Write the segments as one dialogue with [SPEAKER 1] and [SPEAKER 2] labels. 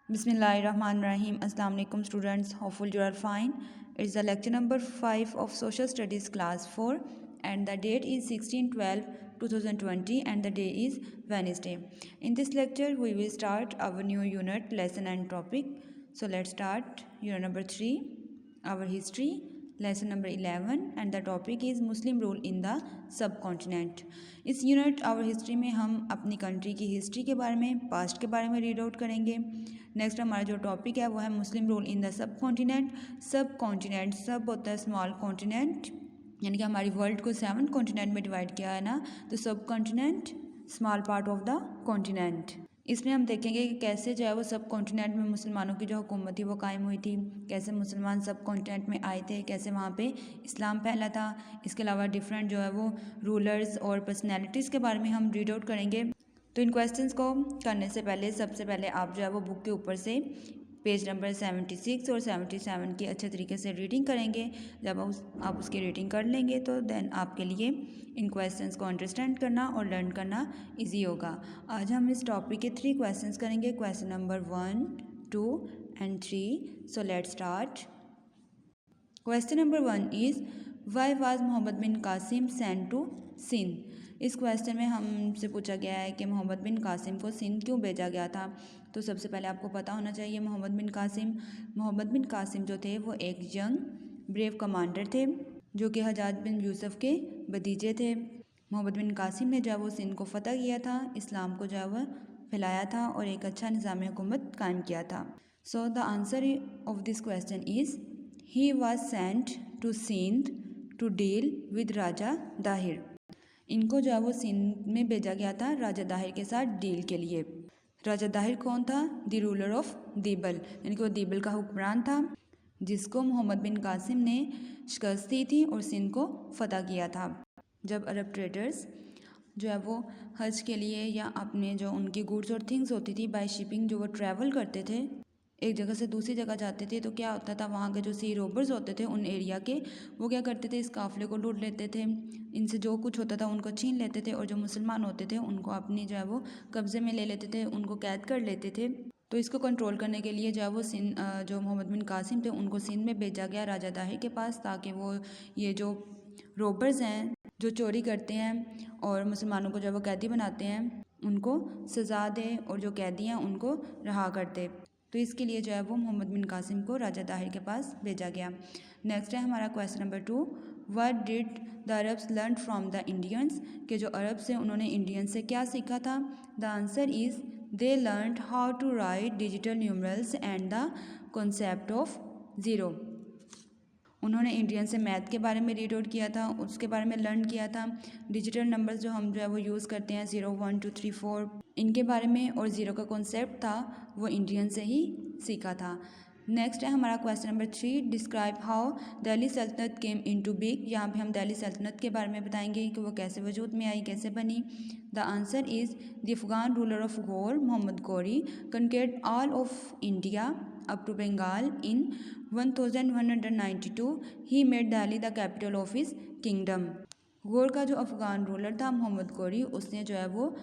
[SPEAKER 1] Bismillahirrahmanirrahim. Assalamu alaikum students. Hopefully you are fine. It's the lecture number 5 of Social Studies class 4 and the date is 16/12/2020 and the day is Wednesday. In this lecture we will start our new unit, lesson and topic. So let's start unit number 3, our history, lesson number 11 and the topic is Muslim rule in the subcontinent. इस unit our history में हम अपनी country की history के बारे में, past के बारे में रीड आउट करेंगे। नेक्स्ट हमारा जो टॉपिक है वो है मुस्लिम rule in the sub continent. सब कॉन्टिनेंट, सब होता है स्मॉल कॉन्टिनेंट, यानी कि हमारी वर्ल्ड को 7 कॉन्टिनेंट में डिवाइड किया है ना, तो सब continent small part of the continent. इसमें हम देखेंगे कि कैसे जो है वो सब कॉन्टिनेंट में मुसलमानों की जो हुकूमत थी वो कायम हुई थी, कैसे मुसलमान सब कॉन्टिनेंट में आए थे, कैसे वहाँ पे इस्लाम फैला था। इसके अलावा डिफरेंट जो है वो रूलर्स और पर्सनैलिटीज़ के बारे में हम रीड आउट करेंगे। तो इन क्वेश्चंस को करने से पहले सबसे पहले आप जो है वो बुक के ऊपर से पेज नंबर 76 और 77 की अच्छे तरीके से रीडिंग करेंगे। जब आप उसकी रीडिंग कर लेंगे तो देन आपके लिए इन क्वेश्चंस को अंडरस्टैंड करना और लर्न करना इजी होगा। आज हम इस टॉपिक के 3 क्वेश्चंस करेंगे, question number 1, 2 and 3। So let's start. Question number 1 is why was Mohammad bin Qasim sent to Sindh. इस क्वेश्चन में हमसे पूछा गया है कि मोहम्मद बिन कासिम को सिंध क्यों भेजा गया था। तो सबसे पहले आपको पता होना चाहिए मोहम्मद बिन कासिम जो थे वो एक यंग ब्रेव कमांडर थे जो कि हजाज बिन यूसुफ के भतीजे थे। मोहम्मद बिन कासिम ने जो है वो सिंध को फ़तह किया था, इस्लाम को जो है वह फैलाया था और एक अच्छा निज़ाम हुकूमत कायम किया था। So the answer of this question is he was sent to Sindh to deal with Raja Dahir. इनको जो है वो सिंध में भेजा गया था राजा दाहिर के साथ डील के लिए। राजा दाहिर कौन था? द रूलर ऑफ दीबल, यानी कि वो दीबल का हुक्मरान था जिसको मोहम्मद बिन कासिम ने शिकस्त दी थी और सिंध को फतह किया था। जब अरब ट्रेडर्स जो है वो हज के लिए या अपने जो उनकी गुड्स और थिंग्स होती थी बाय शिपिंग जो वो ट्रैवल करते थे, एक जगह से दूसरी जगह जाते थे, तो क्या होता था वहाँ के जो सी रोबर्स होते थे उन एरिया के, वो क्या करते थे इस काफ़िले को लूट लेते थे, इनसे जो कुछ होता था उनको छीन लेते थे और जो मुसलमान होते थे उनको अपनी जो है वो कब्ज़े में ले लेते थे, उनको कैद कर लेते थे। तो इसको कंट्रोल करने के लिए जो है वो जो मोहम्मद बिन कासिम थे उनको सिंध में भेजा गया राजा दाहिर के पास, ताकि वो ये जो रोबर्स हैं जो चोरी करते हैं और मुसलमानों को जो वो कैदी बनाते हैं उनको सज़ा दे और जो कैदी हैं उनको रहा कर दे। तो इसके लिए जो है वो मोहम्मद बिन कासिम को राजा दाहिर के पास भेजा गया। नेक्स्ट है हमारा question number 2, what did the Arabs learn from the Indians, के जो अरब से उन्होंने इंडियंस से क्या सीखा था। The answer is they learned how to write digital numerals and the concept of zero. उन्होंने इंडियन से मैथ के बारे में रीड आउट किया था, उसके बारे में लर्न किया था। डिजिटल नंबर्स जो हम जो है वो यूज़ करते हैं 0, 1, 2, 3, 4 इनके बारे में, और ज़ीरो का कॉन्सेप्ट था वो इंडियन से ही सीखा था। नेक्स्ट है हमारा question number 3, describe how Delhi सल्तनत केम इनटू बीइंग। यहाँ पे हम दिल्ली सल्तनत के बारे में बताएंगे कि वो कैसे वजूद में आई, कैसे बनी। The answer is the Afghan ruler of Ghor Mohammad Ghori conquered all of India up to Bengal in 1192. He made Delhi the capital of his kingdom. गौर का जो अफ़गान रूलर था मोहम्मद गौरी, उसने जो है वो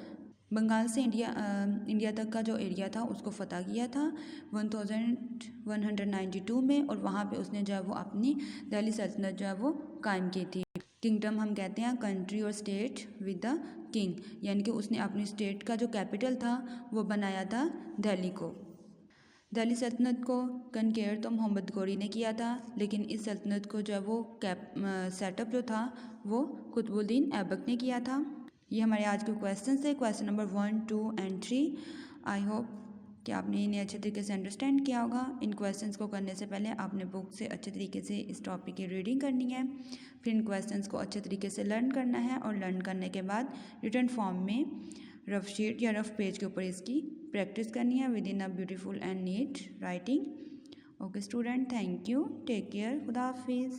[SPEAKER 1] बंगाल से इंडिया तक का जो एरिया था उसको फ़तह किया था 1192 में, और वहाँ पे उसने जो है वो अपनी दिल्ली सल्तनत जो है वो कायम की थी। किंगडम हम कहते हैं कंट्री और स्टेट विद द किंग, यानी कि उसने अपनी स्टेट का जो कैपिटल था वो बनाया था दिल्ली को। दिल्ली सल्तनत को कनकेयर तो मोहम्मद गौरी ने किया था, लेकिन इस सल्तनत को जो है वो सेटअप जो था वो कुतुबुद्दीन ऐबक ने किया था। ये हमारे आज के क्वेश्चन है, question number 1, 2 and 3। I hope कि आपने इन्हें अच्छे तरीके से अंडरस्टैंड किया होगा। इन क्वेश्चंस को करने से पहले आपने बुक से अच्छे तरीके से इस टॉपिक की रीडिंग करनी है, फिर इन क्वेश्चंस को अच्छे तरीके से लर्न करना है, और लर्न करने के बाद रिटन फॉर्म में रफ शीट या रफ पेज के ऊपर इसकी प्रैक्टिस करनी है within a beautiful and neat writing. Okay student, thank you, take care, खुदा हाफिज़।